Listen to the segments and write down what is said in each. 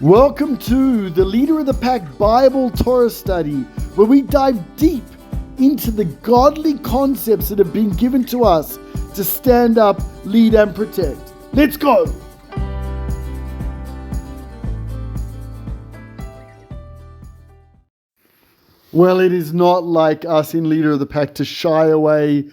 Welcome to the Leader of the Pack Bible Torah study, where we dive deep into the godly concepts that have been given to us to stand up, lead, and protect. Let's go! Well, it is not like us in Leader of the Pack to shy away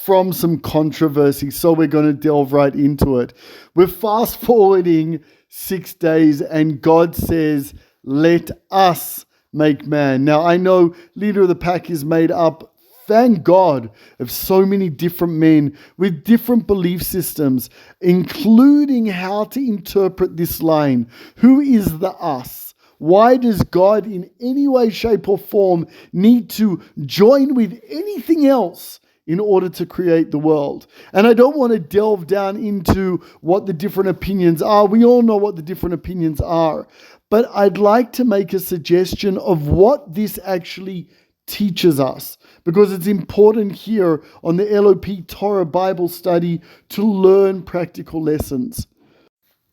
from some controversy, so we're going to delve right into it. We're fast forwarding 6 days and God says, let us make man. Now, I know Leader of the Pack is made up, thank God, of so many different men with different belief systems, including how to interpret this line. Who is the us? Why does God in any way, shape, or form need to join with anything else in order to create the world? And I don't want to delve down into what the different opinions are. We all know what the different opinions are. But I'd like to make a suggestion of what this actually teaches us, because it's important here on the LOP Torah Bible study to learn practical lessons.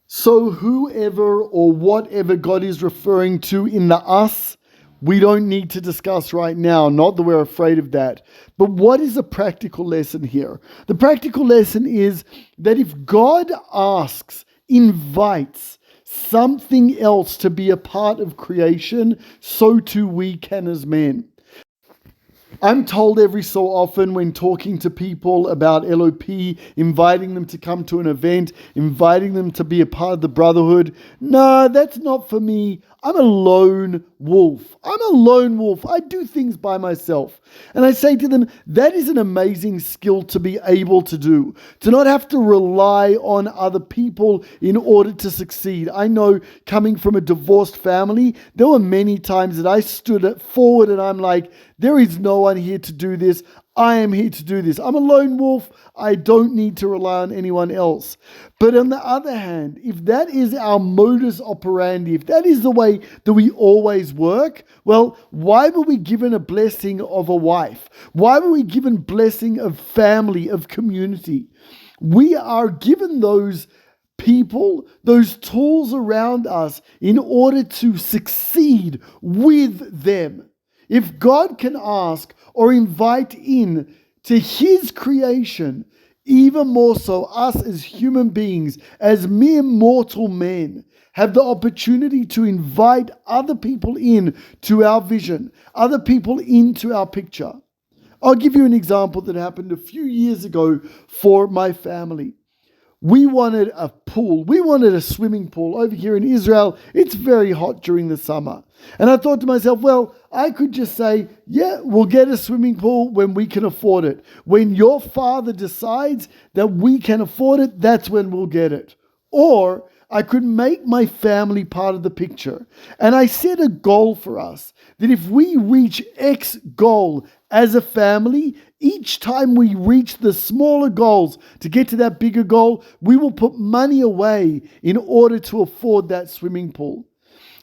So whoever or whatever God is referring to in the us, we don't need to discuss right now. Not that we're afraid of that. But what is the practical lesson here? The practical lesson is that if God asks, invites something else to be a part of creation, so too we can as men. I'm told every so often when talking to people about LOP, inviting them to come to an event, inviting them to be a part of the brotherhood, no, that's not for me. I'm a lone wolf. I do things by myself. And I say to them, that is an amazing skill to be able to do, to not have to rely on other people in order to succeed. I know, coming from a divorced family, there were many times that I stood forward and I'm like, there is no one here to do this. I am here to do this. I'm a lone wolf. I don't need to rely on anyone else. But on the other hand, if that is our modus operandi, if that is the way that we always work, well, why were we given a blessing of a wife? Why were we given blessing of family, of community? We are given those people, those tools around us in order to succeed with them. If God can ask or invite in to His creation, even more so us as human beings, as mere mortal men, have the opportunity to invite other people in to our vision, other people into our picture. I'll give you an example that happened a few years ago for my family. We wanted a pool. We wanted a swimming pool. Over here in Israel, it's very hot during the summer. And I thought to myself, well, I could just say, yeah, we'll get a swimming pool when we can afford it. When your father decides that we can afford it, that's when we'll get it. Or I could make my family part of the picture. And I set a goal for us that if we reach X goal as a family, each time we reach the smaller goals to get to that bigger goal, we will put money away in order to afford that swimming pool.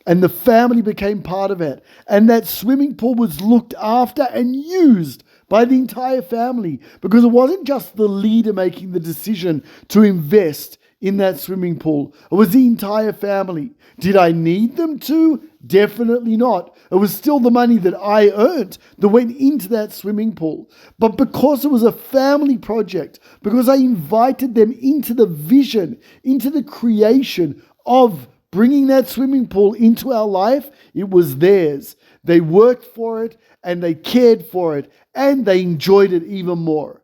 And the family became part of it. And that swimming pool was looked after and used by the entire family, because it wasn't just the leader making the decision to invest in that swimming pool. It was the entire family. Did I need them to? Definitely not. It was still the money that I earned that went into that swimming pool. But because it was a family project, because I invited them into the vision, into the creation of bringing that swimming pool into our life, it was theirs. They worked for it and they cared for it and they enjoyed it even more.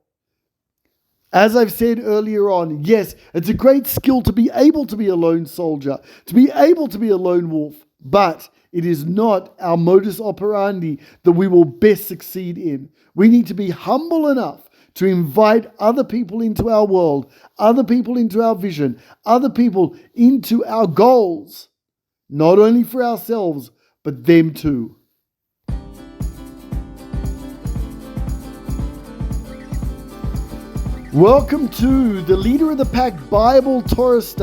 As I've said earlier on, yes, it's a great skill to be able to be a lone soldier, to be able to be a lone wolf, but it is not our modus operandi that we will best succeed in. We need to be humble enough to invite other people into our world, other people into our vision, other people into our goals, not only for ourselves, but them too. Welcome to the Leader of the Pack Bible Torah study.